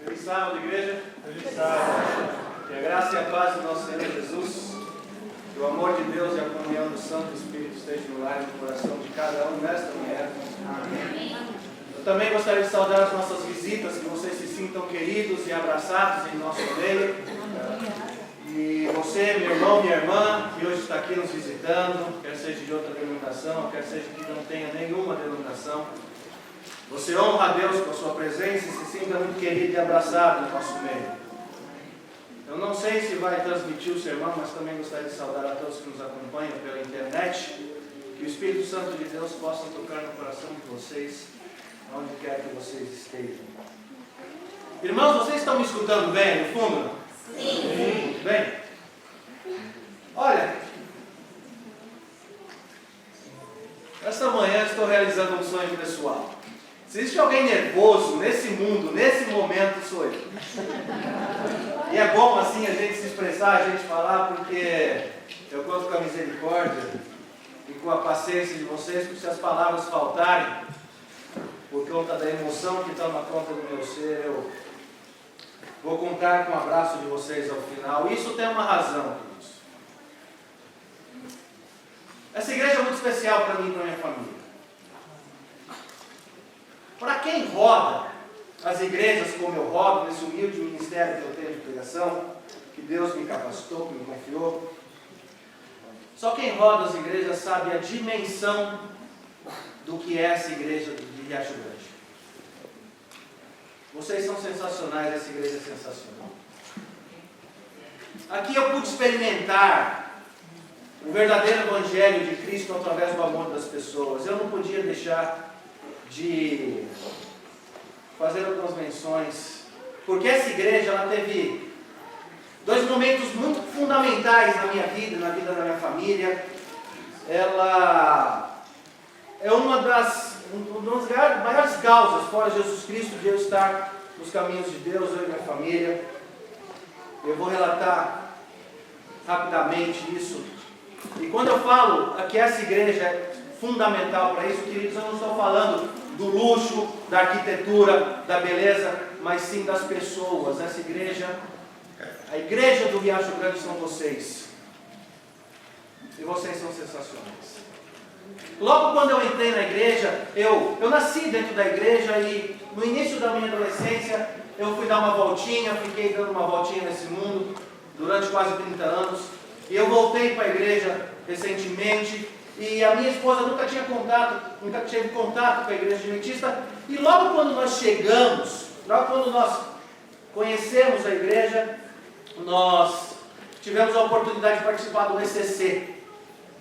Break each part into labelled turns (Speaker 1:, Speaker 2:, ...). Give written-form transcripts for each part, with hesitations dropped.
Speaker 1: Feliz sábado, igreja. Feliz sábado. Que a graça e a paz do nosso Senhor Jesus, que o amor de Deus e a comunhão do Santo Espírito esteja no lar e no coração de cada um nesta manhã. Amém. Eu também gostaria de saudar as nossas visitas, que vocês se sintam queridos e abraçados em nosso meio. E você, meu irmão, minha irmã, que hoje está aqui nos visitando, quer seja de outra denominação, quer seja que não tenha nenhuma denominação, você honra a Deus com a sua presença e se sinta muito querido e abraçado no nosso meio. Eu não sei se vai transmitir o sermão, mas também gostaria de saudar a todos que nos acompanham pela internet. Que o Espírito Santo de Deus possa tocar no coração de vocês, onde quer que vocês estejam. Irmãos, vocês estão me escutando bem no fundo? Sim. Bem, olha, esta manhã estou realizando um sonho pessoal. Se existe alguém nervoso nesse mundo, nesse momento, sou eu. E é bom assim a gente se expressar, a gente falar, porque eu conto com a misericórdia e com a paciência de vocês, porque se as palavras faltarem, por conta da emoção que toma conta do meu ser, eu vou contar com o abraço de vocês ao final. Isso tem uma razão, queridos. Essa igreja é muito especial para mim e para minha família. Para quem roda as igrejas como eu rodo, nesse humilde ministério que eu tenho de pregação, que Deus me capacitou, que me confiou, só quem roda as igrejas sabe a dimensão do que é essa igreja de Riacho Grande. Vocês são sensacionais, essa igreja é sensacional. Aqui eu pude experimentar o verdadeiro evangelho de Cristo através do amor das pessoas. Eu não podia deixar de fazer algumas menções, porque essa igreja ela teve dois momentos muito fundamentais na minha vida, na vida da minha família. Ela é uma das maiores causas, fora Jesus Cristo, de eu estar nos caminhos de Deus, eu e minha família. Eu vou relatar rapidamente isso. E quando eu falo que essa igreja é fundamental para isso, queridos, eu não estou falando do luxo, da arquitetura, da beleza, mas sim das pessoas. Essa igreja, a igreja do Riacho Grande são vocês. E vocês são sensacionais. Logo quando eu entrei na igreja, eu nasci dentro da igreja e no início da minha adolescência, eu fui dar uma voltinha, fiquei dando uma voltinha nesse mundo durante quase 30 anos. E eu voltei para a igreja recentemente. E a minha esposa nunca teve contato com a igreja adventista. E logo quando nós chegamos, logo quando nós conhecemos a igreja, nós tivemos a oportunidade de participar do ECC.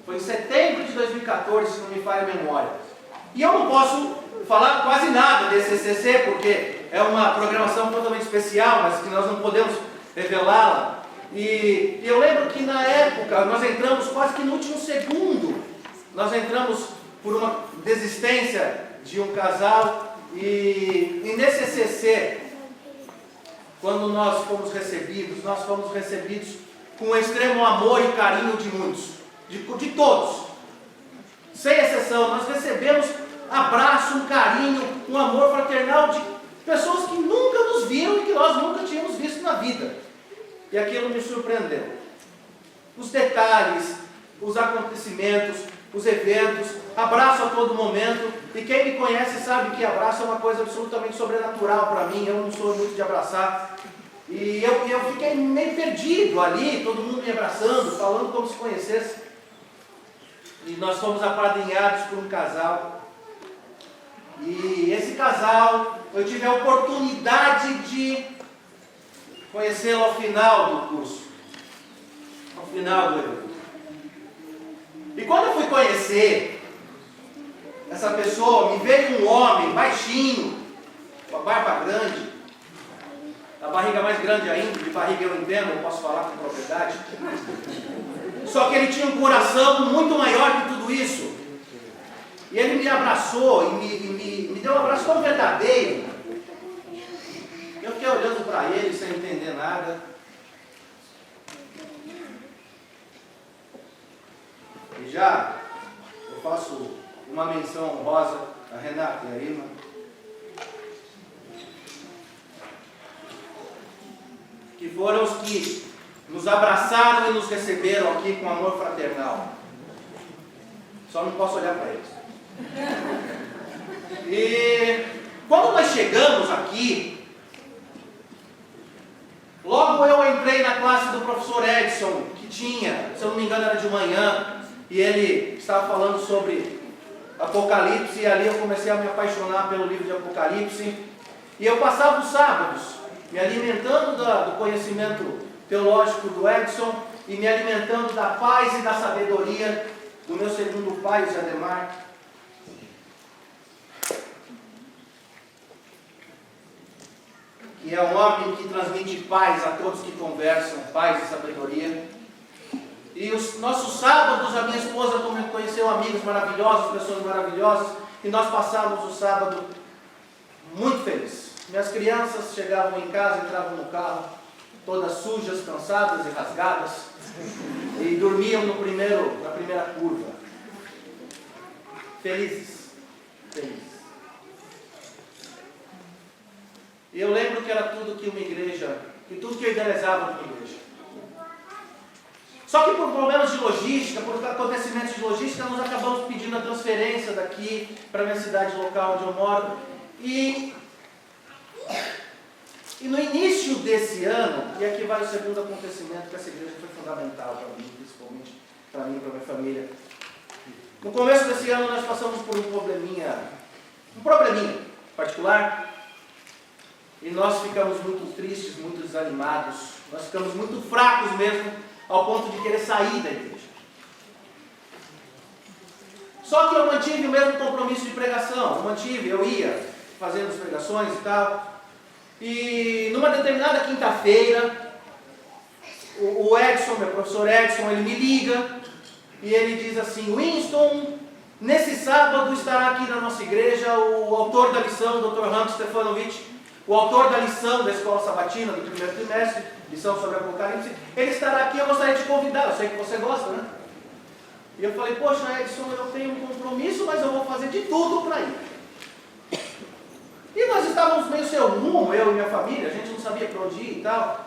Speaker 1: Foi em setembro de 2014, se não me falha a memória. E eu não posso falar quase nada desse ECC, porque é uma programação totalmente especial, mas que nós não podemos revelá-la. E eu lembro que na época, nós entramos quase que no último segundo. Nós entramos por uma desistência de um casal e nesse ECC, quando nós fomos recebidos com um extremo amor e carinho de muitos, de todos, sem exceção. Nós recebemos abraço, um carinho, um amor fraternal de pessoas que nunca nos viram e que nós nunca tínhamos visto na vida. E aquilo me surpreendeu. Os detalhes, os acontecimentos, os eventos, abraço a todo momento. E quem me conhece sabe que abraço é uma coisa absolutamente sobrenatural para mim. Eu não sou muito de abraçar. E eu fiquei meio perdido ali, todo mundo me abraçando, falando como se conhecesse. E nós fomos apadrinhados por um casal. E esse casal, eu tive a oportunidade de conhecê-lo ao final do curso, ao final do evento. E quando eu fui conhecer essa pessoa, me veio um homem baixinho, com a barba grande, a barriga mais grande ainda, de barriga eu entendo, eu posso falar com propriedade. Só que ele tinha um coração muito maior que tudo isso. E ele me abraçou e me deu um abraço tão verdadeiro. Eu fiquei olhando para ele sem entender nada. E já eu faço uma menção honrosa a Renata e a Irma. que foram os que nos abraçaram e nos receberam aqui com amor fraternal. Só não posso olhar para eles. E quando nós chegamos aqui, logo eu entrei na classe do professor Edson, que tinha, se eu não me engano era de manhã, e ele estava falando sobre Apocalipse, e ali eu comecei a me apaixonar pelo livro de Apocalipse, e eu passava os sábados me alimentando do conhecimento teológico do Edson, e me alimentando da paz e da sabedoria do meu segundo pai, o Zé Ademar. Que é um homem que transmite paz a todos que conversam, paz e sabedoria. E os nossos sábados, a minha esposa conheceu amigos maravilhosos, pessoas maravilhosas, e nós passávamos o sábado muito felizes. Minhas crianças chegavam em casa, entravam no carro, todas sujas, cansadas e rasgadas, e dormiam na primeira curva. Felizes. E eu lembro que era tudo que uma igreja, que tudo que eu idealizava numa igreja. Só que por problemas de logística, por acontecimentos de logística, nós acabamos pedindo a transferência daqui para a minha cidade local onde eu moro. E no início desse ano, e aqui vai o segundo acontecimento, que essa igreja foi fundamental para mim, principalmente para mim e para a minha família. No começo desse ano nós passamos por um probleminha particular, e nós ficamos muito tristes, muito desanimados, nós ficamos muito fracos mesmo, ao ponto de querer sair da igreja. Só que eu mantive o mesmo compromisso de pregação, eu ia fazendo as pregações e tal, e numa determinada quinta-feira, o Edson, meu professor Edson, ele me liga, e ele diz assim: Winston, nesse sábado estará aqui na nossa igreja o autor da lição, o Dr. Hans Stefanovic, o autor da lição da Escola Sabatina, do primeiro trimestre, lição sobre Apocalipse, ele estará aqui, eu gostaria de convidar, eu sei que você gosta, né? E eu falei: poxa, Edson, eu tenho um compromisso, mas eu vou fazer de tudo para ir. E nós estávamos meio sem rumo, eu e minha família, a gente não sabia para onde ir e tal.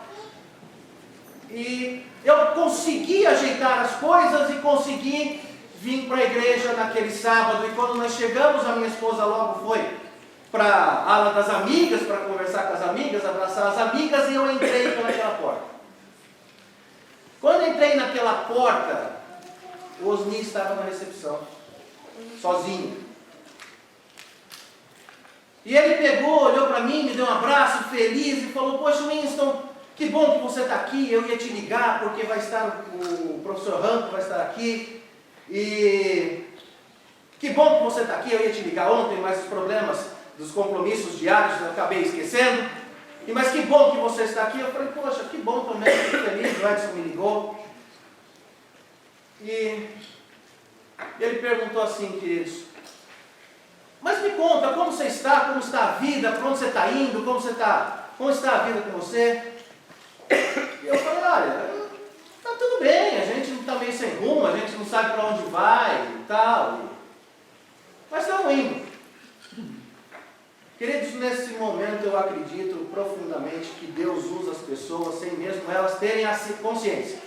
Speaker 1: E eu consegui ajeitar as coisas e consegui vir para a igreja naquele sábado, e quando nós chegamos, a minha esposa logo foi para a ala das amigas, para conversar com as amigas, abraçar as amigas, e eu entrei pelaquela porta. Quando eu entrei naquela porta, o Osni estava na recepção, sozinho. E ele pegou, olhou para mim, me deu um abraço, feliz, e falou: poxa, Winston, que bom que você está aqui, eu ia te ligar, porque vai estar o professor Ranco, vai estar aqui, e que bom que você está aqui, eu ia te ligar ontem, mas os problemas dos compromissos diários eu acabei esquecendo, mas que bom que você está aqui. Eu falei: poxa, que bom também, fico feliz, o Edson me ligou. E ele perguntou assim: queridos, mas me conta, como você está, como está a vida, para onde você está indo, como está a vida com você? E eu falei: olha, está tudo bem, a gente não está meio sem rumo, a gente não sabe para onde vai e tal, mas estamos indo. Queridos, nesse momento eu acredito profundamente que Deus usa as pessoas sem mesmo elas terem a consciência.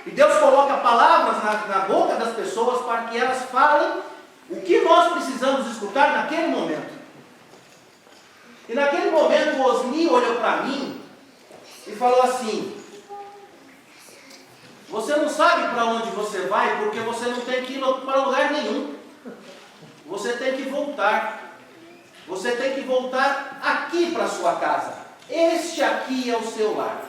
Speaker 1: E Deus coloca palavras na boca das pessoas para que elas falem o que nós precisamos escutar naquele momento. E naquele momento o Osni olhou para mim e falou assim: você não sabe para onde você vai, porque você não tem que ir para lugar nenhum. Você tem que voltar. Você tem que voltar aqui para a sua casa. Este aqui é o seu lar.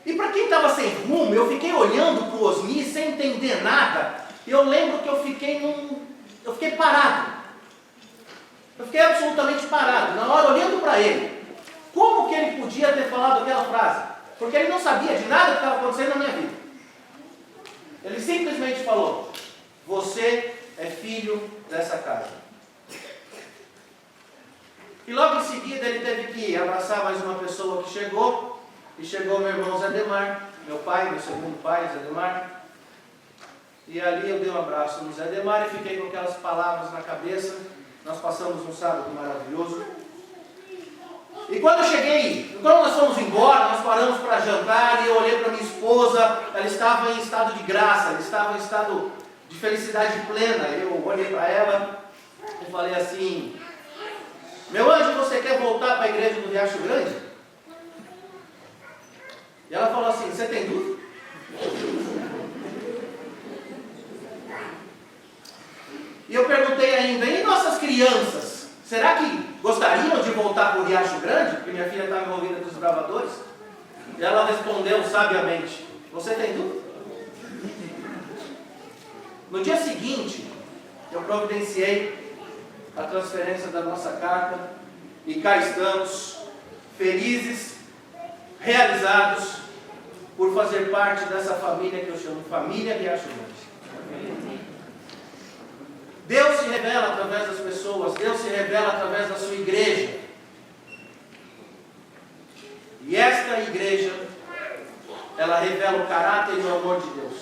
Speaker 1: E para quem estava sem rumo, eu fiquei olhando para o Osni sem entender nada. E eu lembro que eu fiquei parado. Eu fiquei absolutamente parado. Na hora, olhando para ele. Como que ele podia ter falado aquela frase? Porque ele não sabia de nada que estava acontecendo na minha vida. Ele simplesmente falou: você é filho dessa casa. E logo em seguida ele teve que abraçar mais uma pessoa que chegou. E chegou meu irmão Zé Ademar, meu pai, meu segundo pai, Zé Ademar. E ali eu dei um abraço no Zé Ademar e fiquei com aquelas palavras na cabeça. Nós passamos um sábado maravilhoso. E quando nós fomos embora, nós paramos para jantar e eu olhei para minha esposa, ela estava em estado de graça, ela estava em estado de felicidade plena. Eu olhei para ela e falei assim: meu anjo, você quer voltar para a igreja do Riacho Grande? E ela falou assim: você tem dúvida? E eu perguntei ainda: e nossas crianças? Será que gostariam de voltar para o Riacho Grande? Porque minha filha estava envolvida com os bravadores. E ela respondeu sabiamente: você tem dúvida? No dia seguinte, eu providenciei a transferência da nossa carta e cá estamos, felizes, realizados, por fazer parte dessa família que eu chamo Família Riacho Grande. Deus se revela através das pessoas, Deus se revela através da sua igreja. E esta igreja, ela revela o caráter e o amor de Deus.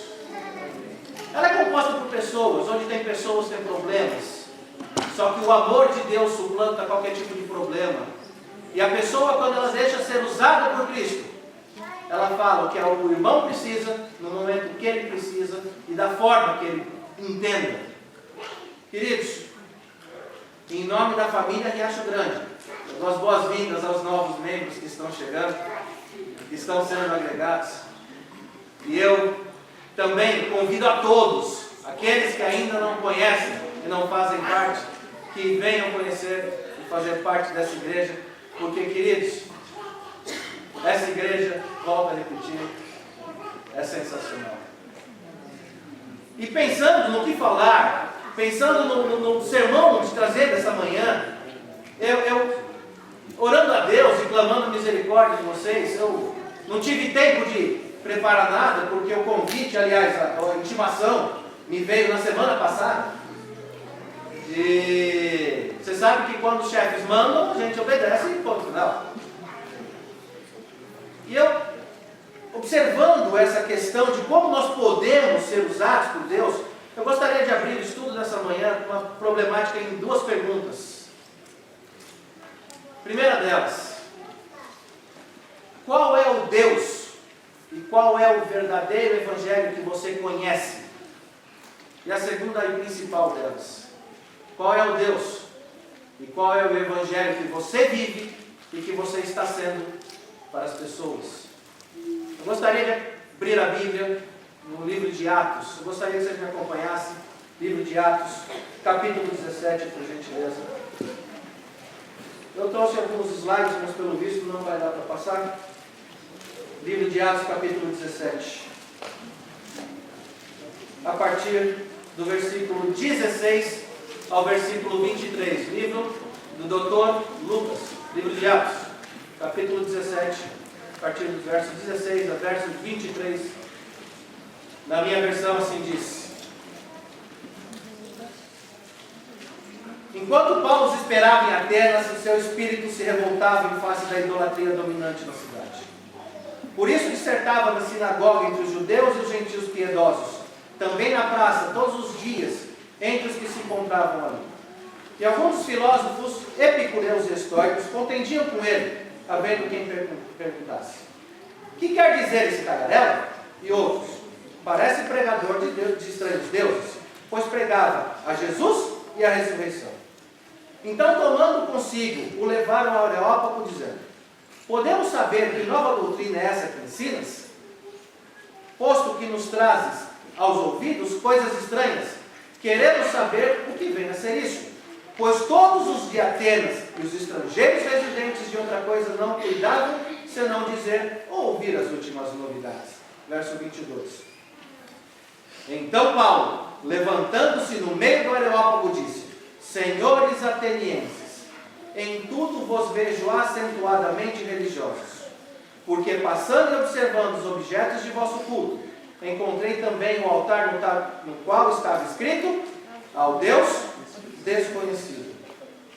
Speaker 1: Ela é composta por pessoas, onde tem pessoas que têm problemas. Só que o amor de Deus suplanta qualquer tipo de problema. E a pessoa, quando ela deixa ser usada por Cristo, ela fala o que o irmão precisa, no momento que ele precisa e da forma que ele entenda. Queridos, em nome da família Riacho Grande, eu dou as boas-vindas aos novos membros que estão chegando, que estão sendo agregados. E eu também convido a todos, aqueles que ainda não conhecem e não fazem parte, que venham conhecer e fazer parte dessa igreja, porque, queridos, essa igreja, volto a repetir, é sensacional. E pensando no que falar, pensando no sermão de trazer dessa manhã, eu orando a Deus e clamando misericórdia de vocês, eu não tive tempo de preparar nada, porque o convite, aliás, a intimação, me veio na semana passada. E você sabe que quando os chefes mandam, a gente obedece e ponto final. E eu, observando essa questão de como nós podemos ser usados por Deus, eu gostaria de abrir o estudo dessa manhã com uma problemática em duas perguntas. Primeira delas: qual é o Deus e qual é o verdadeiro evangelho que você conhece? E a segunda e principal delas: qual é o Deus e qual é o evangelho que você vive e que você está sendo para as pessoas? Eu gostaria de abrir a Bíblia no livro de Atos. Eu gostaria que vocês me acompanhassem. Livro de Atos, capítulo 17, por gentileza. Eu trouxe alguns slides, mas pelo visto não vai dar para passar. Livro de Atos, capítulo 17. A partir do versículo 16 ao versículo 23. Livro do Dr. Lucas. Livro de Atos, capítulo 17, a partir do verso 16 ao verso 23. Na minha versão assim diz: enquanto Paulo os esperava em Atenas, o seu espírito se revoltava em face da idolatria dominante na cidade. Por isso dissertava na sinagoga entre os judeus e os gentios piedosos, também na praça, todos os dias, entre os que se encontravam ali. E alguns dos filósofos epicureus e estoicos contendiam com ele, havendo quem perguntasse: que quer dizer esse tagarela? E outros: parece pregador de estranhos deuses, pois pregava a Jesus e a ressurreição. Então, tomando consigo, o levaram ao Areópago, dizendo: podemos saber que nova doutrina é essa que ensinas? Posto que nos trazes aos ouvidos coisas estranhas, queremos saber o que vem a ser isso. Pois todos os de Atenas e os estrangeiros residentes de outra coisa não cuidavam, senão dizer ou ouvir as últimas novidades. Verso 22. Então Paulo, levantando-se no meio do Areópago, disse: senhores atenienses, em tudo vos vejo acentuadamente religiosos, porque passando e observando os objetos de vosso culto, encontrei também um altar no qual estava escrito: ao Deus desconhecido.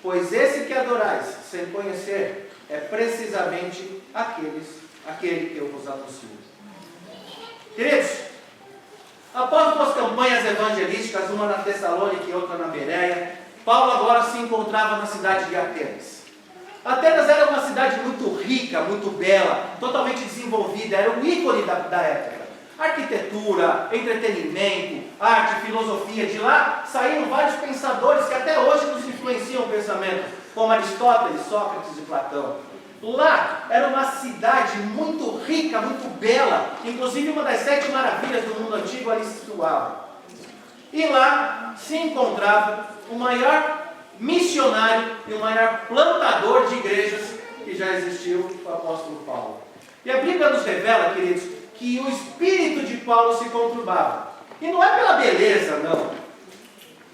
Speaker 1: Pois esse que adorais sem conhecer é precisamente aquele que eu vos anuncio. Queridos, após duas campanhas evangelísticas, uma na Tessalônica e outra na Bereia, Paulo agora se encontrava na cidade de Atenas. Atenas era uma cidade muito rica, muito bela, totalmente desenvolvida, era o ícone da época. Arquitetura, entretenimento, arte, filosofia, de lá saíram vários pensadores que até hoje nos influenciam o pensamento, como Aristóteles, Sócrates e Platão. Lá era uma cidade muito rica, muito bela, inclusive uma das 7 maravilhas do mundo antigo ali situada. E lá se encontrava o maior missionário e o maior plantador de igrejas que já existiu, o apóstolo Paulo. E a Bíblia nos revela, queridos, que o espírito de Paulo se conturbava. E não é pela beleza, não.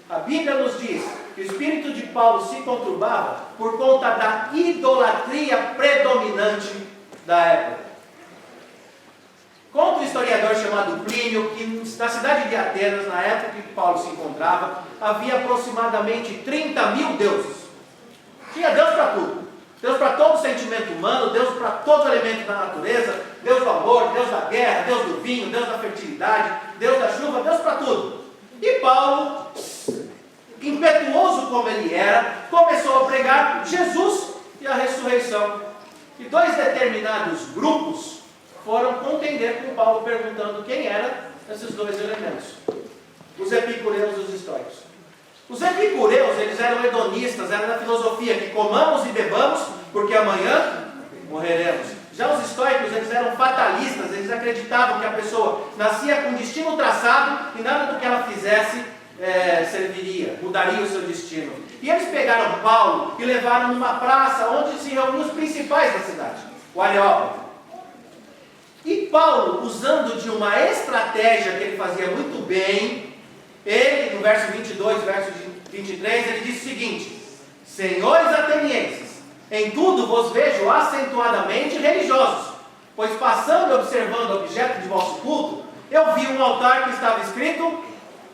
Speaker 1: A Bíblia nos diz que o espírito de Paulo se conturbava por conta da idolatria predominante da época. Conta um historiador chamado Plínio que na cidade de Atenas, na época em que Paulo se encontrava, havia aproximadamente 30 mil deuses. Tinha Deus para tudo. Deus para todo sentimento humano, Deus para todo elemento da natureza, Deus do amor, Deus da guerra, Deus do vinho, Deus da fertilidade, Deus da chuva, Deus para tudo. E Paulo, impetuoso como ele era, começou a pregar Jesus e a ressurreição. E 2 determinados grupos foram contender com Paulo, perguntando quem eram esses 2 elementos: os epicureus e os estoicos. Os epicureus, eles eram hedonistas, eram da filosofia que comamos e bebamos, porque amanhã morreremos. Já os estoicos, eles eram fatalistas, eles acreditavam que a pessoa nascia com destino traçado e nada do que ela fizesse serviria, mudaria o seu destino. E eles pegaram Paulo e levaram numa praça onde se reuniam os principais da cidade, o Areópago. E Paulo, usando de uma estratégia que ele fazia muito bem, ele, no verso 22, verso 23, ele diz o seguinte: senhores atenienses, em tudo vos vejo acentuadamente religiosos, pois passando e observando o objeto de vosso culto, eu vi um altar que estava escrito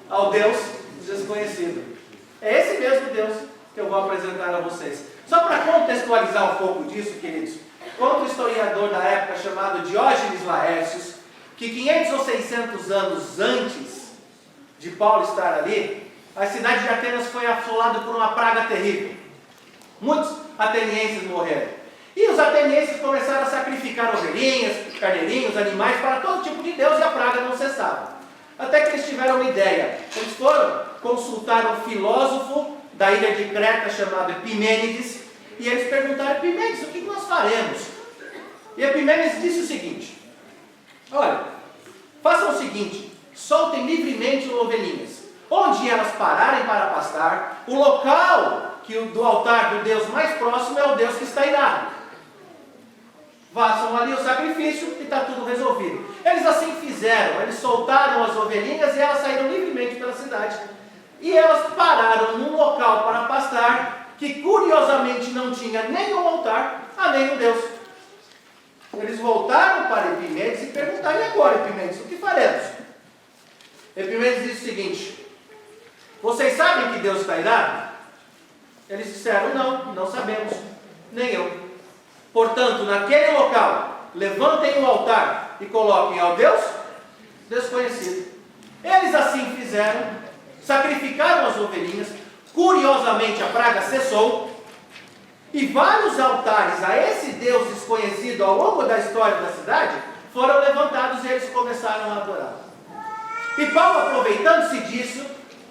Speaker 1: ao Deus desconhecido. É esse mesmo Deus que eu vou apresentar a vocês. Só para contextualizar um pouco disso, queridos, conta um historiador da época chamado Diógenes Laércios, que 500 ou 600 anos antes de Paulo estar ali, a cidade de Atenas foi assolada por uma praga terrível. Muitos atenienses morreram. E os atenienses começaram a sacrificar ovelhinhas, carneirinhos, animais para todo tipo de deus, e a praga não cessava. Até que eles tiveram uma ideia. Eles foram consultar um filósofo da ilha de Creta chamado Epimênides, e eles perguntaram: Epimênides, o que nós faremos? E Epimênides disse o seguinte: olha, façam o seguinte, soltem livremente ovelhinhas. Onde elas pararem para pastar, o local do altar do Deus mais próximo é o Deus que está irado. Façam ali o sacrifício e está tudo resolvido. Eles assim fizeram, eles soltaram as ovelhinhas e elas saíram livremente pela cidade. E elas pararam num local para pastar, que curiosamente não tinha nem um altar, a nem um Deus. Eles voltaram para Epimênides e perguntaram: e agora, Epimênides, o que faremos? Epimênides disse o seguinte: vocês sabem que Deus está irado? Eles disseram: não sabemos, nem eu. Portanto, naquele local, levantem o altar e coloquem ao Deus desconhecido. Eles assim fizeram, sacrificaram as ovelhinhas, curiosamente a praga cessou, e vários altares a esse Deus desconhecido ao longo da história da cidade foram levantados e eles começaram a adorar. E Paulo, aproveitando-se disso,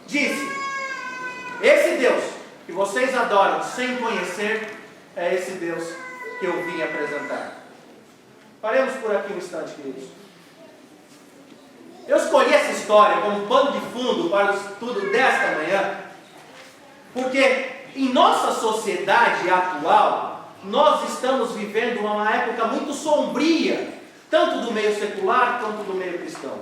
Speaker 1: disse: esse Deus que vocês adoram sem conhecer é esse Deus que eu vim apresentar. Paremos por aqui um instante, queridos. Eu escolhi essa história como pano de fundo para o estudo desta manhã, porque em nossa sociedade atual, nós estamos vivendo uma época muito sombria, tanto do meio secular quanto do meio cristão.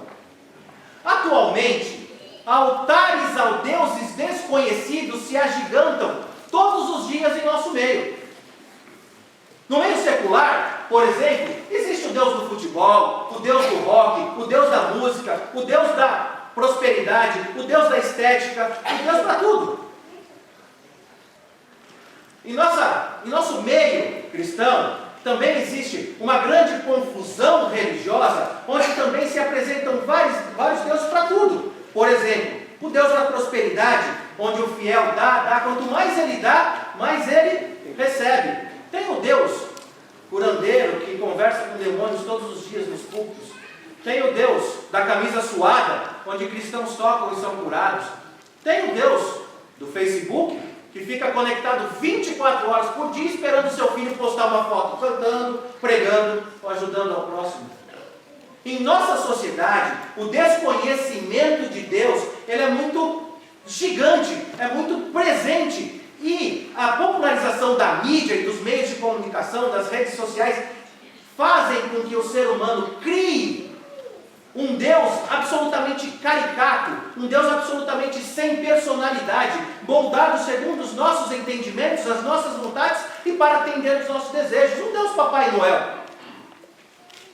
Speaker 1: Atualmente, altares a deuses desconhecidos se agigantam todos os dias em nosso meio. No meio secular, por exemplo, existe o Deus do futebol, o Deus do rock, o Deus da música, o Deus da prosperidade, o Deus da estética, o Deus para tudo. Em nosso meio cristão, também existe uma grande confusão religiosa, onde também se apresentam vários deuses para tudo. Por exemplo, o Deus da prosperidade, onde o fiel dá, quanto mais ele dá, mais ele recebe. Tem Deus curandeiro que conversa com demônios todos os dias nos cultos. Tem o Deus da camisa suada, onde cristãos tocam e são curados. Tem o Deus do Facebook, que fica conectado 24 horas por dia esperando o seu filho postar uma foto, cantando, pregando ou ajudando ao próximo. Em nossa sociedade, o desconhecimento de Deus, ele é muito gigante, é muito presente. E a popularização da mídia e dos meios de comunicação, das redes sociais, fazem com que o ser humano crie um Deus absolutamente caricato, um Deus absolutamente sem personalidade, moldado segundo os nossos entendimentos, as nossas vontades e para atender os nossos desejos. Um Deus Papai Noel.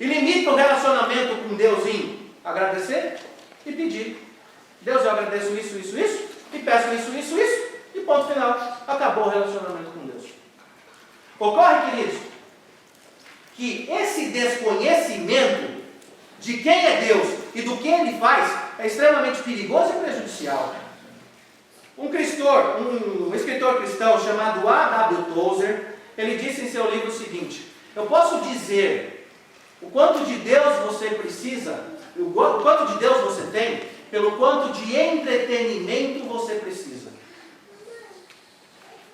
Speaker 1: E limita o relacionamento com Deus em agradecer e pedir. Deus, eu agradeço isso, isso, isso, e peço isso, isso, isso, e ponto final. Acabou o relacionamento com Deus. Ocorre, queridos, que esse desconhecimento de quem é Deus e do que Ele faz é extremamente perigoso e prejudicial. Um escritor cristão chamado A.W. Tozer, ele disse em seu livro o seguinte: eu posso dizer o quanto de Deus você precisa, o quanto de Deus você tem, pelo quanto de entretenimento você precisa.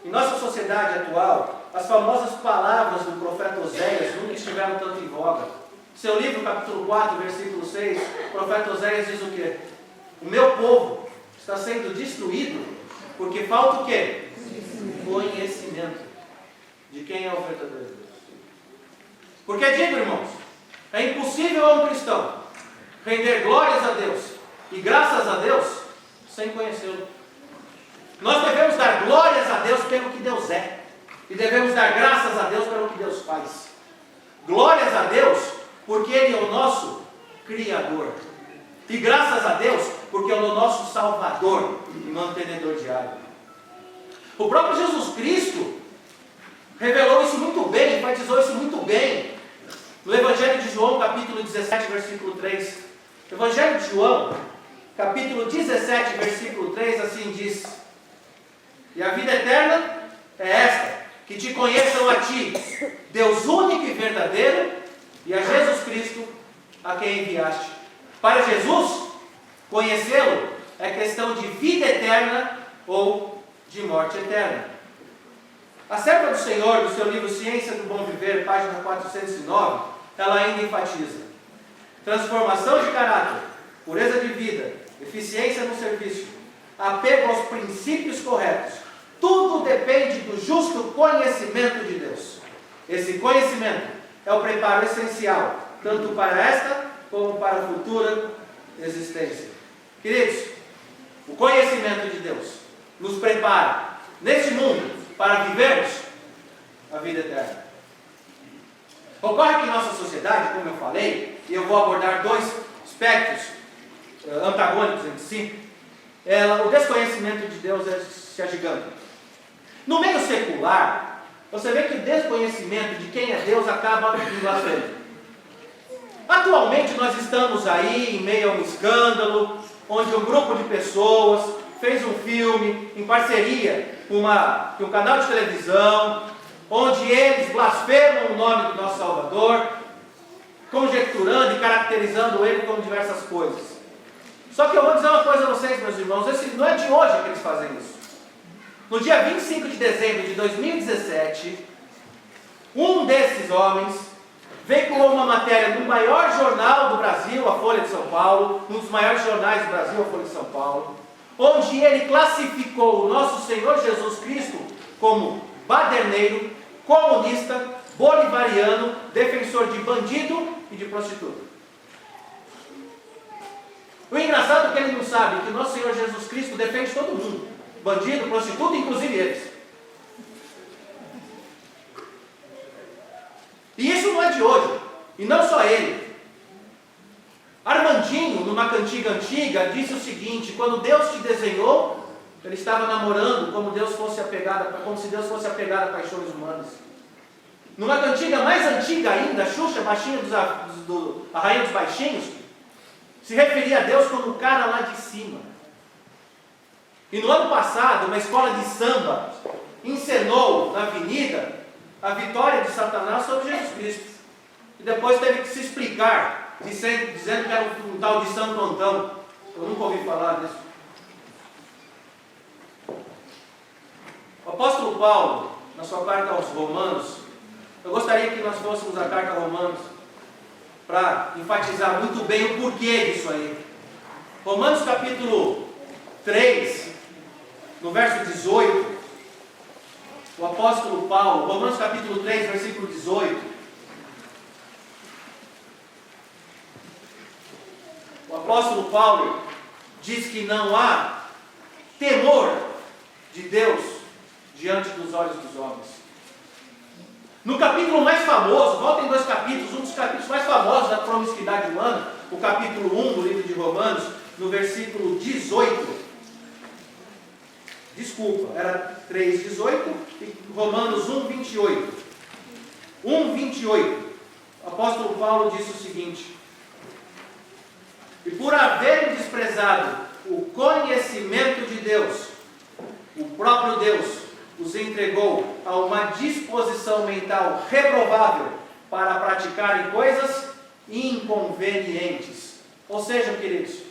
Speaker 1: Em nossa sociedade atual, as famosas palavras do profeta Oséias nunca estiveram tanto em voga. Seu livro, capítulo 4, versículo 6, o profeta Oséias diz o quê? O meu povo está sendo destruído porque falta o quê? Conhecimento de quem é o verdadeiro Deus. Porque digo, irmãos, é impossível a um cristão render glórias a Deus e graças a Deus sem conhecê-lo. Nós devemos dar glórias a Deus pelo que Deus é, e devemos dar graças a Deus pelo que Deus faz. Glórias a Deus porque Ele é o nosso Criador, e graças a Deus porque Ele é o nosso Salvador e mantenedor diário. O próprio Jesus Cristo revelou isso muito bem, enfatizou isso muito bem no Evangelho de João, capítulo 17, versículo 3. Evangelho de João, capítulo 17, versículo 3, assim diz: e a vida eterna é esta, que te conheçam a ti, Deus único e verdadeiro, e a Jesus Cristo, a quem enviaste. Para Jesus, conhecê-lo é questão de vida eterna ou de morte eterna. A serva do Senhor, do seu livro Ciência do Bom Viver, página 409, ela ainda enfatiza: transformação de caráter, pureza de vida, eficiência no serviço, apego aos princípios corretos, tudo depende do justo conhecimento de Deus. Esse conhecimento é o preparo essencial, tanto para esta como para a futura existência. Queridos, o conhecimento de Deus nos prepara neste mundo para vivermos a vida eterna. Ocorre que em nossa sociedade, como eu falei, e eu vou abordar dois aspectos antagônicos entre si, o desconhecimento de Deus se agiganta. No meio secular, você vê que o desconhecimento de quem é Deus acaba indo à frente. Atualmente nós estamos aí em meio a um escândalo, onde um grupo de pessoas fez um filme em parceria com um canal de televisão, onde eles blasfemam o nome do nosso Salvador, conjecturando e caracterizando ele com diversas coisas. Só que eu vou dizer uma coisa a vocês, meus irmãos, não é de hoje que eles fazem isso. No dia 25 de dezembro de 2017, um desses homens veiculou uma matéria no maior jornal do Brasil, a Folha de São Paulo, um dos maiores jornais do Brasil, a Folha de São Paulo, onde ele classificou o nosso Senhor Jesus Cristo como baderneiro, comunista, bolivariano, defensor de bandido e de prostituta. O engraçado é que ele não sabe que nosso Senhor Jesus Cristo defende todo mundo, bandido, prostituta, inclusive eles. E isso não é de hoje, e não só ele. Armandinho, numa cantiga antiga, disse o seguinte: quando Deus te desenhou, ele estava namorando como se Deus fosse apegado a paixões humanas. Numa cantiga mais antiga ainda, Xuxa, baixinha a rainha dos baixinhos, se referia a Deus como o cara lá de cima. E no ano passado, uma escola de samba encenou na avenida a vitória de Satanás sobre Jesus Cristo. E depois teve que se explicar, dizendo que era um tal de Santo Antão. Eu nunca ouvi falar disso. O apóstolo Paulo, na sua carta aos Romanos, eu gostaria que nós fôssemos a carta a Romanos para enfatizar muito bem o porquê disso aí. Romanos capítulo 3, no verso 18, o apóstolo Paulo, Romanos capítulo 3, versículo 18, o apóstolo Paulo diz que não há temor de Deus diante dos olhos dos homens. No capítulo mais famoso, voltem 2 capítulos, um dos capítulos mais famosos da promiscuidade humana, o capítulo 1 do livro de Romanos, no versículo 18. Desculpa, era 3:18 e Romanos 1:28. 1:28. O apóstolo Paulo disse o seguinte: e por haverem desprezado o conhecimento de Deus, o próprio Deus os entregou a uma disposição mental reprovável para praticarem coisas inconvenientes. Ou seja, queridos,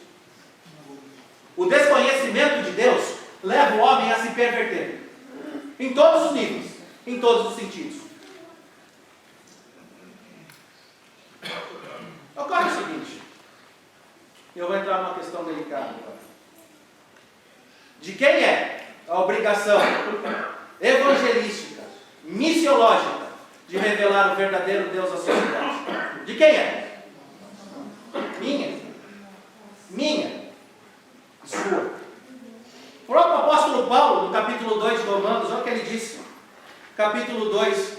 Speaker 1: o desconhecimento de Deus leva o homem a se perverter, em todos os níveis, em todos os sentidos. Ocorre o seguinte, eu vou entrar numa questão delicada agora. De quem é a obrigação evangelística, missiológica, de revelar o verdadeiro Deus à sociedade? De quem é? Minha. Minha. Sua. O próprio apóstolo Paulo, no capítulo 2 de Romanos, olha o que ele disse. Capítulo 2,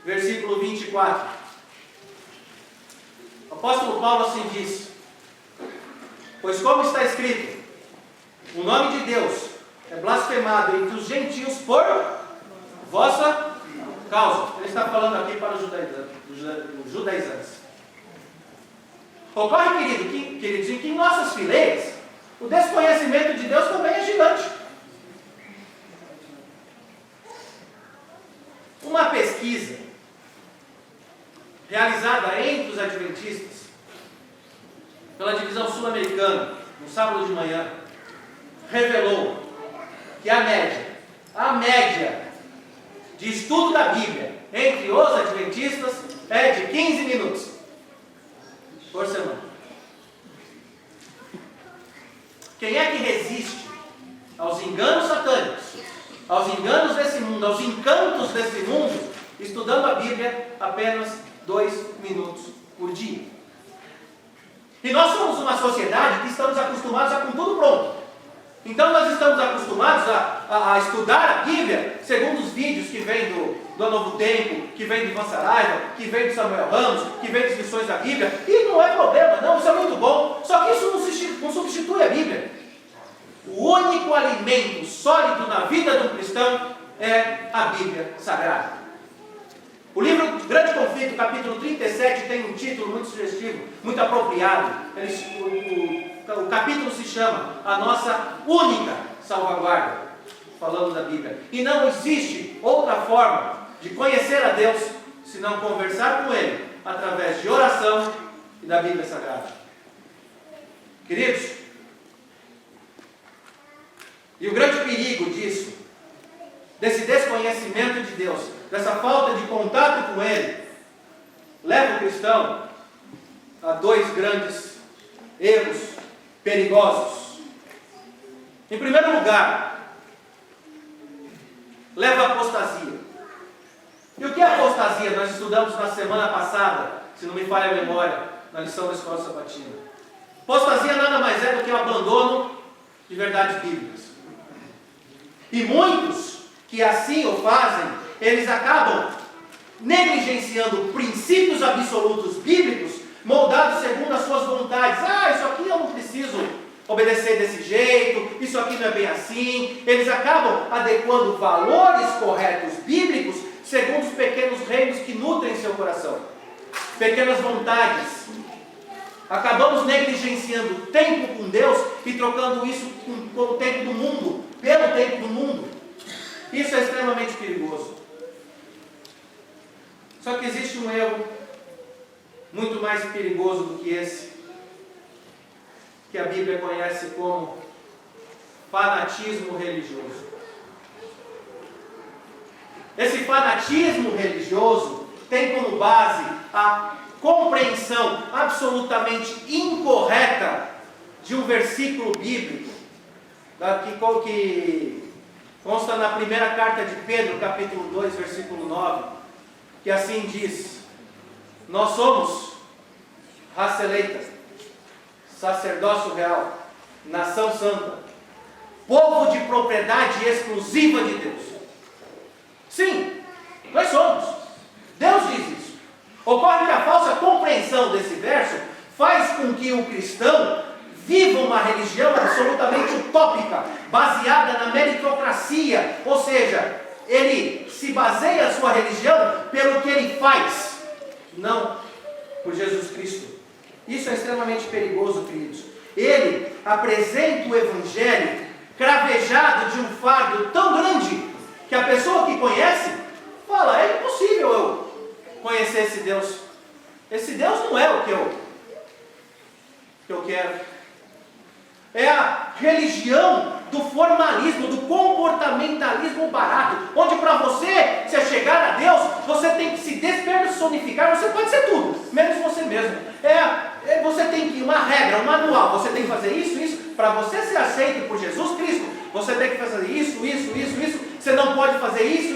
Speaker 1: versículo 24. O apóstolo Paulo assim diz: pois como está escrito, o nome de Deus é blasfemado entre os gentios por vossa causa. Ele está falando aqui para os judaizantes. Ocorre, queridos, em que em nossas fileiras o desconhecimento de Deus também é gigante. Uma pesquisa realizada entre os adventistas pela divisão sul-americana no sábado de manhã revelou que a média de estudo da Bíblia entre os adventistas é de 15 minutos por semana. Quem é que resiste aos enganos satânicos, aos enganos desse mundo, aos encantos desse mundo, estudando a Bíblia apenas 2 minutos por dia? E nós somos uma sociedade que estamos acostumados a com tudo pronto. Então nós estamos acostumados a estudar a Bíblia segundo os vídeos que vêm do Novo Tempo, que vem do Ivan Saraiva, que vem do Samuel Ramos, que vem das lições da Bíblia. E não é problema, não, isso é muito bom. Só que isso não substitui a Bíblia. O único alimento sólido na vida do cristão é a Bíblia Sagrada. O livro Grande Conflito, capítulo 37, tem um título muito sugestivo, muito apropriado. O capítulo se chama A Nossa Única Salvaguarda, falando da Bíblia. E não existe outra forma de conhecer a Deus senão conversar com Ele através de oração e da Bíblia Sagrada. Queridos, e o grande perigo disso, desse desconhecimento de Deus, dessa falta de contato com Ele, leva o cristão a 2 grandes erros perigosos. Em primeiro lugar, leva à apostasia. E o que é apostasia? Nós estudamos na semana passada, se não me falha a memória, na lição da escola sabatina. Apostasia nada mais é do que o abandono de verdades bíblicas. E muitos que assim o fazem, eles acabam negligenciando princípios absolutos bíblicos, moldados segundo as suas vontades. Isso aqui eu não preciso obedecer desse jeito, isso aqui não é bem assim. Eles acabam adequando valores corretos bíblicos segundo os pequenos reinos que nutrem seu coração, pequenas vontades. Acabamos negligenciando o tempo com Deus e trocando isso com o tempo do mundo, pelo tempo do mundo. Isso é extremamente perigoso. existe um erro muito mais perigoso do que esse, que a Bíblia conhece como fanatismo religioso. Esse fanatismo religioso tem como base a compreensão absolutamente incorreta de um versículo bíblico, que consta na primeira carta de Pedro, capítulo 2, versículo 9, que assim diz: nós somos raça eleita, sacerdócio real, nação santa, povo de propriedade exclusiva de Deus. Sim, nós somos. Deus diz isso. Ocorre que a falsa compreensão desse verso faz com que o cristão viva uma religião absolutamente utópica, baseada na meritocracia, ou seja, ele se baseia a sua religião pelo que ele faz, não por Jesus Cristo. Isso é extremamente perigoso, queridos. Ele apresenta o Evangelho cravejado de um fardo tão grande que a pessoa que conhece fala: é impossível eu conhecer esse Deus. Esse Deus não é o que eu quero. É a religião do formalismo, do comportamentalismo barato, onde para você chegar a Deus, você tem que se despersonificar. Você pode ser tudo, menos você mesmo. Você tem que, uma regra, um manual, você tem que fazer isso. Para você ser aceito por Jesus Cristo, você tem que fazer isso. Você não pode fazer isso.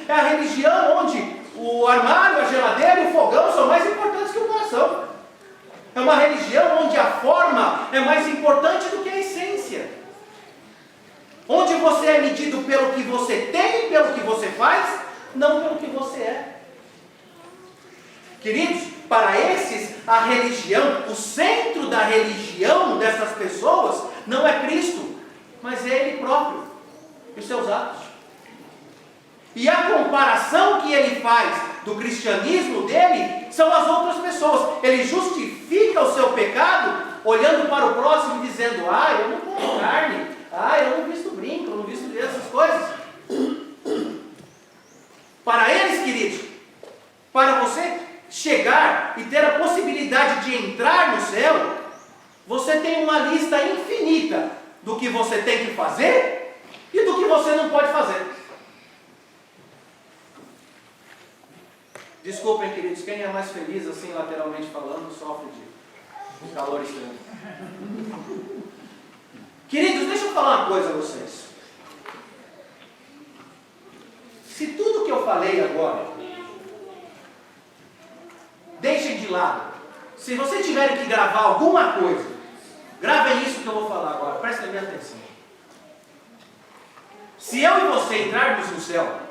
Speaker 1: É a religião onde o armário, a geladeira e o fogão são mais importantes que o coração. É uma religião onde a forma é mais importante do que a essência. Onde você é medido pelo que você tem, pelo que você faz, não pelo que você é. Queridos, para esses, a religião, o centro da religião dessas pessoas não é Cristo, mas é Ele próprio e os seus atos. E a comparação que ele faz do cristianismo dele são as outras pessoas. Ele justifica o seu pecado olhando para o próximo e dizendo: eu não como carne, eu não visto brinco, eu não visto essas coisas. Para eles, queridos, para você chegar e ter a possibilidade de entrar no céu, você tem uma lista infinita do que você tem que fazer e do que você não pode fazer. Desculpem, queridos, quem é mais feliz assim lateralmente falando sofre de calor extremo. Queridos, deixa eu falar uma coisa a vocês. Se tudo que eu falei agora, deixem de lado. Se vocês tiverem que gravar alguma coisa, gravem isso que eu vou falar agora, prestem bem atenção. Se eu e você entrarmos no céu,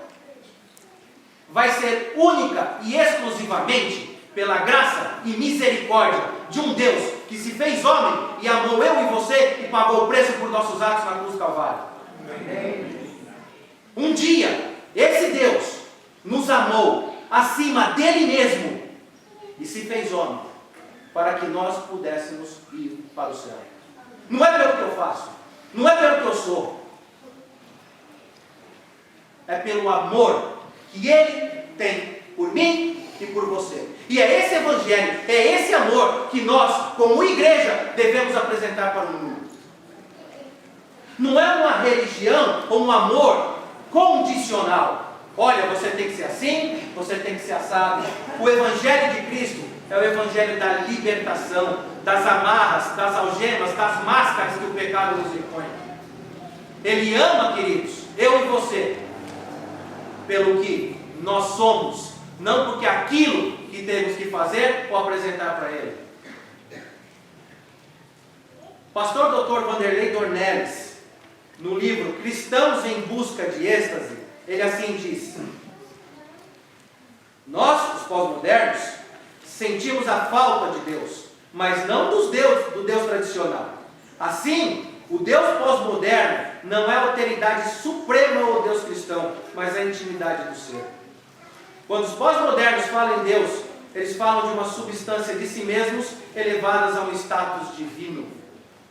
Speaker 1: vai ser única e exclusivamente pela graça e misericórdia de um Deus que se fez homem e amou eu e você e pagou o preço por nossos atos na cruz do Calvário. Um dia, esse Deus nos amou acima dele mesmo e se fez homem para que nós pudéssemos ir para o céu. Não é pelo que eu faço, não é pelo que eu sou, é pelo amor que Ele tem por mim e por você. E é esse evangelho, é esse amor que nós, como igreja, devemos apresentar para o mundo. Não é uma religião ou um amor condicional. Olha, você tem que ser assim, você tem que ser assado. O evangelho de Cristo é o evangelho da libertação, das amarras, das algemas, das máscaras que o pecado nos impõe. Ele ama, queridos, eu e você, pelo que nós somos, não porque aquilo que temos que fazer ou apresentar para Ele. Pastor Dr. Vanderlei Dornelles, no livro Cristãos em Busca de Êxtase, ele assim diz: nós, os pós-modernos, sentimos a falta de Deus, mas não do Deus tradicional. Assim, o Deus pós-moderno não é a alteridade suprema ao Deus cristão, mas a intimidade do ser. Quando os pós-modernos falam em Deus, eles falam de uma substância de si mesmos elevadas a um status divino.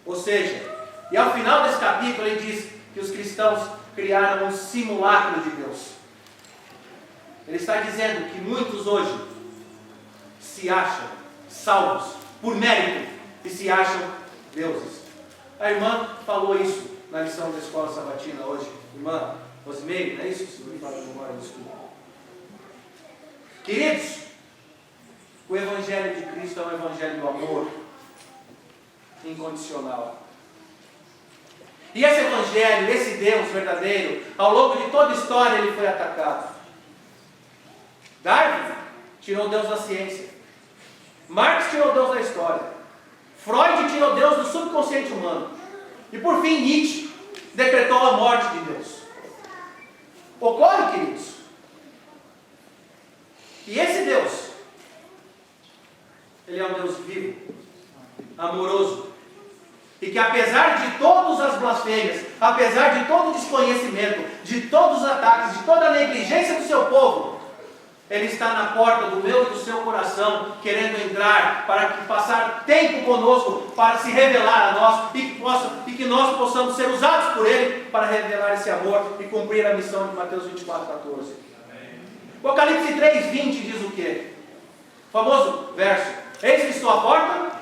Speaker 1: Ou seja, e ao final desse capítulo ele diz que os cristãos criaram um simulacro de Deus. Ele está dizendo que muitos hoje se acham salvos por mérito e se acham deuses. A irmã falou isso na lição da escola sabatina hoje. Irmã Rosimeire, não é isso? Se não me fala de memória, desculpa. Queridos, o Evangelho de Cristo é um Evangelho do amor incondicional. E esse Evangelho, esse Deus verdadeiro, ao longo de toda a história ele foi atacado. Darwin tirou Deus da ciência. Marx tirou Deus da história. Freud tirou Deus do subconsciente humano. E por fim Nietzsche decretou a morte de Deus. Ocorre, queridos. E esse Deus, ele é um Deus vivo, amoroso, e que apesar de todas as blasfêmias, apesar de todo o desconhecimento, de todos os ataques, de toda a negligência do seu povo, ele está na porta do meu e do seu coração, querendo entrar, para que passar tempo conosco, para se revelar a nós, e que nós possamos ser usados por ele, para revelar esse amor e cumprir a missão de Mateus 24:14. O Apocalipse 3:20 diz o quê? O famoso verso: eis que estou à porta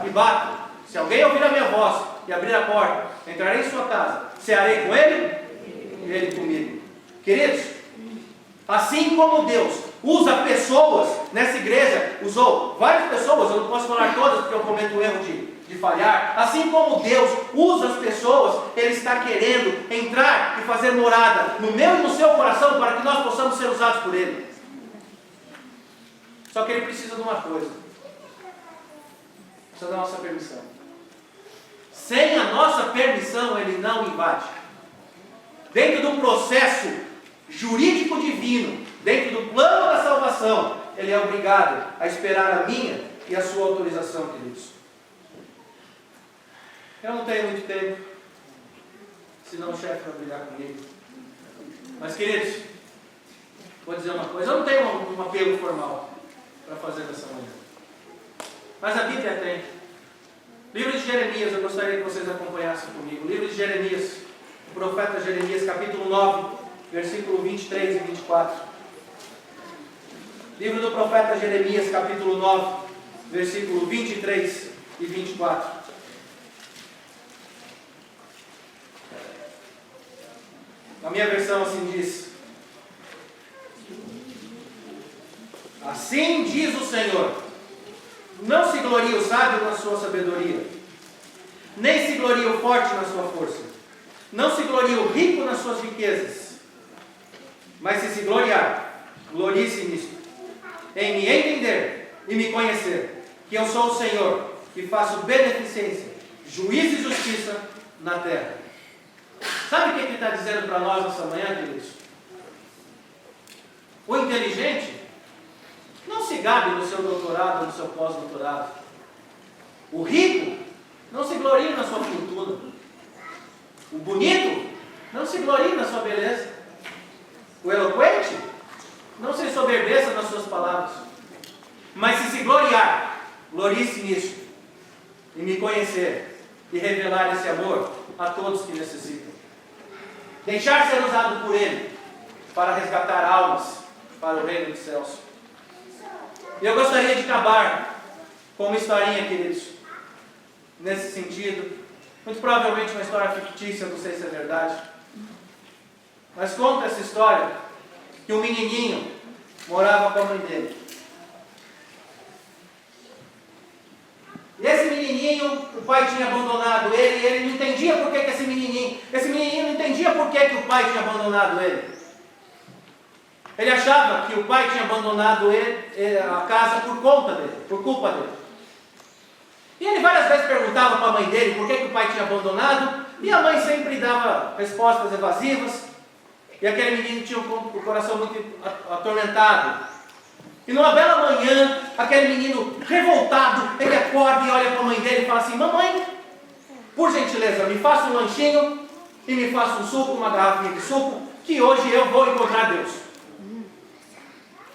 Speaker 1: e bato. Se alguém ouvir a minha voz e abrir a porta, entrarei em sua casa, cearei com ele e ele comigo. Queridos, assim como Deus usa pessoas, nessa igreja usou várias pessoas, eu não posso falar todas porque eu cometo o erro de falhar. Assim como Deus usa as pessoas, Ele está querendo entrar e fazer morada no meu e no seu coração, para que nós possamos ser usados por Ele. Só que Ele precisa de uma coisa: precisa da nossa permissão. Sem a nossa permissão, Ele não invade. Dentro de um processo jurídico divino, dentro do plano da salvação, Ele é obrigado a esperar a minha e a sua autorização, queridos. Eu não tenho muito tempo, senão o chefe vai brigar comigo. Mas, queridos, vou dizer uma coisa: eu não tenho um apelo formal para fazer nessa manhã, mas a Bíblia tem. Livro de Jeremias, eu gostaria que vocês acompanhassem comigo. Livro de Jeremias, o profeta Jeremias, capítulo 9, versículo 23 e 24. Livro do profeta Jeremias, capítulo 9, versículo 23 e 24. A minha versão assim diz: assim diz o Senhor: não se glorie o sábio na sua sabedoria, nem se glorie o forte na sua força, não se glorie o rico nas suas riquezas, mas se gloriar, glorie-se nisto, em me entender e me conhecer, que eu sou o Senhor, que faço beneficência, juízo e justiça na terra. Sabe o que ele está dizendo para nós nessa manhã, queridos? O inteligente não se gabe no seu doutorado ou no seu pós-doutorado. O rico não se glorie na sua fortuna. O bonito não se glorie na sua beleza. O eloquente não se ensoberbeça nas suas palavras. Mas se gloriar, glorie-se nisso, e me conhecer, e revelar esse amor a todos que necessitam. Deixar ser usado por Ele para resgatar almas para o reino dos céus. E eu gostaria de acabar com uma historinha, queridos, nesse sentido. Muito provavelmente uma história fictícia, não sei se é verdade. Mas conta essa história que um menininho morava com a mãe dele. E esse menininho, o pai tinha abandonado ele, e ele não entendia por que esse menininho não entendia por que o pai tinha abandonado ele. Ele achava que o pai tinha abandonado a casa por conta dele, por culpa dele. E ele várias vezes perguntava para a mãe dele por que o pai tinha abandonado, e a mãe sempre dava respostas evasivas, e aquele menino tinha o coração muito atormentado. E numa bela manhã, aquele menino revoltado, ele acorda e olha para a mãe dele e fala assim: mamãe, por gentileza, me faça um lanchinho e me faça um suco, uma garrafinha de suco, que hoje eu vou encontrar Deus.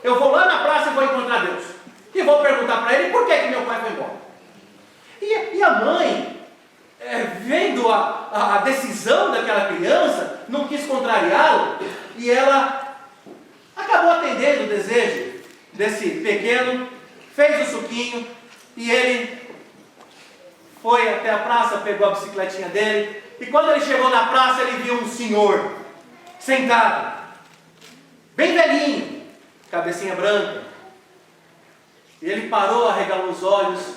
Speaker 1: Eu vou lá na praça e vou encontrar Deus. E vou perguntar para ele por que meu pai foi embora. E a mãe, vendo a decisão daquela criança, não quis contrariá-lo, e ela acabou atendendo o desejo desse pequeno fez o suquinho e ele foi até a praça, pegou a bicicletinha dele e quando ele chegou na praça ele viu um senhor sentado, bem velhinho, cabecinha branca. E ele parou, arregalou os olhos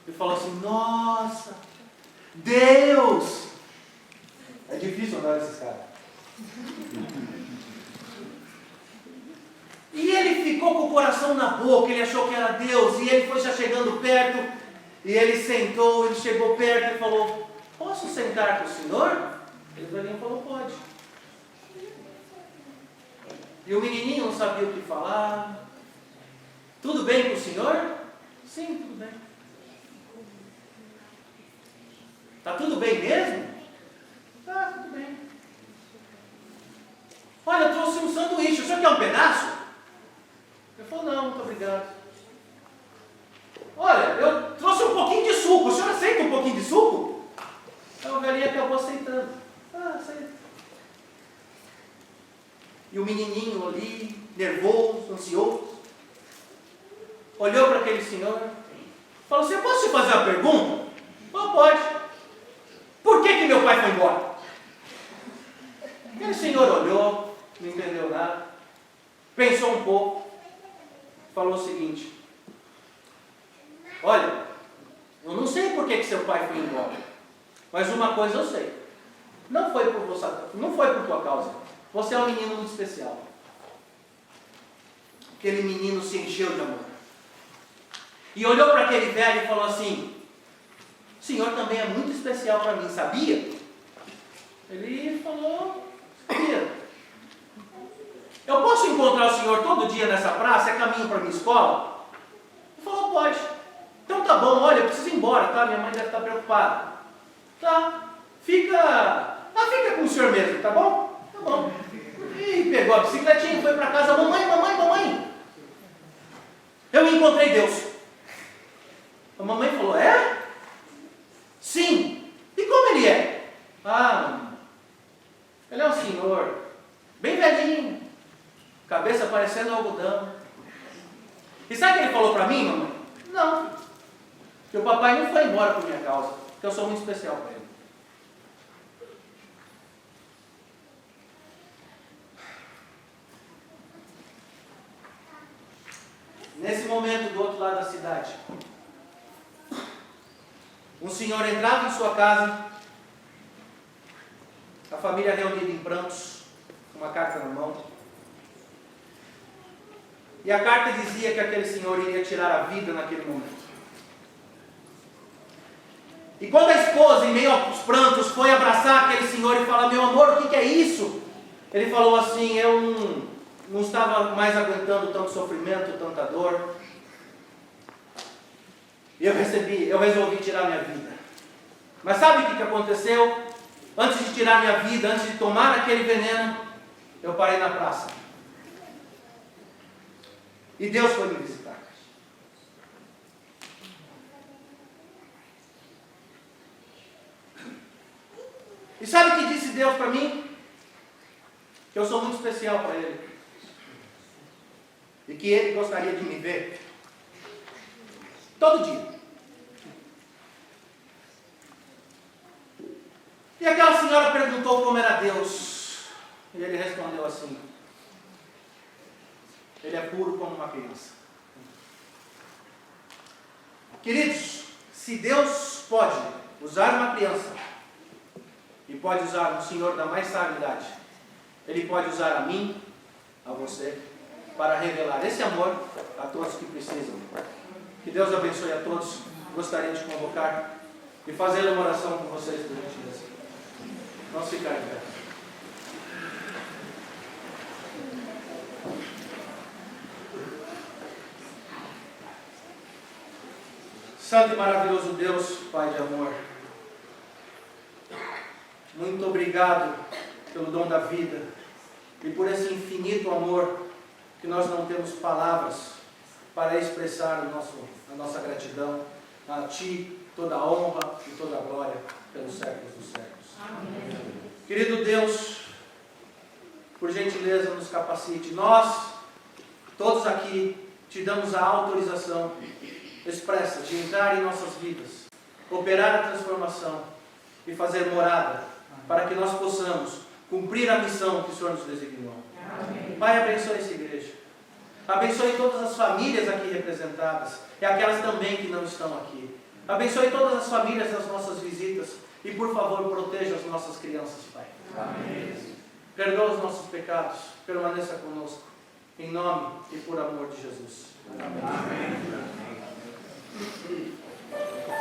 Speaker 1: e falou assim: nossa, Deus! É difícil andar nesses caras. E ele ficou com o coração na boca, ele achou que era Deus, e ele foi já chegando perto, e ele sentou, ele chegou perto e falou: posso sentar com o senhor? E o velhinho falou: pode. E o menininho não sabia o que falar. Tudo bem com o senhor? Sim, tudo bem. Tá tudo bem mesmo? Tá, tudo bem. Olha, eu trouxe um sanduíche, o senhor quer um pedaço? Ele falou: não, muito obrigado. Olha, eu trouxe um pouquinho de suco, o senhor aceita um pouquinho de suco? Aí o velhinho acabou aceitando. Ah, aceita. E o menininho ali, nervoso, ansioso, olhou para aquele senhor, falou assim: eu posso te fazer uma pergunta? Oh, pode. Por que meu pai foi embora? Aquele senhor olhou, não entendeu nada, pensou um pouco, falou o seguinte: olha, eu não sei por que seu pai foi embora, mas uma coisa eu sei, não foi por você, não foi por tua causa. Você é um menino muito especial. Aquele menino se encheu de amor. E olhou para aquele velho e falou assim: o senhor também é muito especial para mim, sabia? Ele falou: sabia. Eu posso encontrar o senhor todo dia nessa praça? É caminho para minha escola? Ele falou: pode. Então tá bom, olha, eu preciso ir embora, tá? Minha mãe deve estar preocupada. Tá, fica com o senhor mesmo, tá bom? Tá bom. E pegou a bicicletinha e foi para casa: mamãe, eu encontrei Deus. A mamãe falou: é? Sim. E como ele é? Ah, ele é um senhor, bem velhinho, cabeça parecendo algodão. E sabe o que ele falou para mim, mamãe? Não, que o papai não foi embora por minha causa, que eu sou muito especial para ele. Nesse momento, do outro lado da cidade, um senhor entrava em sua casa, a família reunida em prantos, com uma carta na mão. E a carta dizia que aquele senhor iria tirar a vida naquele momento. E quando a esposa, em meio aos prantos, foi abraçar aquele senhor e falar: meu amor, o que é isso? Ele falou assim: eu não estava mais aguentando tanto sofrimento, tanta dor. E eu resolvi tirar minha vida. Mas sabe o que aconteceu? Antes de tirar minha vida, antes de tomar aquele veneno, eu parei na praça. E Deus foi me visitar. E sabe o que disse Deus para mim? Que eu sou muito especial para Ele. E que Ele gostaria de me ver todo dia. E aquela senhora perguntou como era Deus. E ele respondeu assim: Ele é puro como uma criança. Queridos, se Deus pode usar uma criança e pode usar um senhor da mais sábia idade, Ele pode usar a mim, a você, para revelar esse amor a todos que precisam. Que Deus abençoe a todos. Gostaria de convocar e fazer uma oração com vocês durante isso. Vamos ficar em pé. Santo e maravilhoso Deus, Pai de amor, muito obrigado pelo dom da vida e por esse infinito amor que nós não temos palavras para expressar a nossa gratidão. A Ti toda a honra e toda a glória pelos séculos dos séculos. Amém. Querido Deus, por gentileza nos capacite. Nós, todos aqui, te damos a autorização expressa de entrar em nossas vidas, operar a transformação e fazer morada, para que nós possamos cumprir a missão que o Senhor nos designou. Amém. Pai, abençoe essa igreja. Abençoe todas as famílias aqui representadas e aquelas também que não estão aqui. Abençoe todas as famílias das nossas visitas e, por favor, proteja as nossas crianças, Pai. Amém. Perdoa os nossos pecados, permaneça conosco, em nome e por amor de Jesus. Amém. Amém.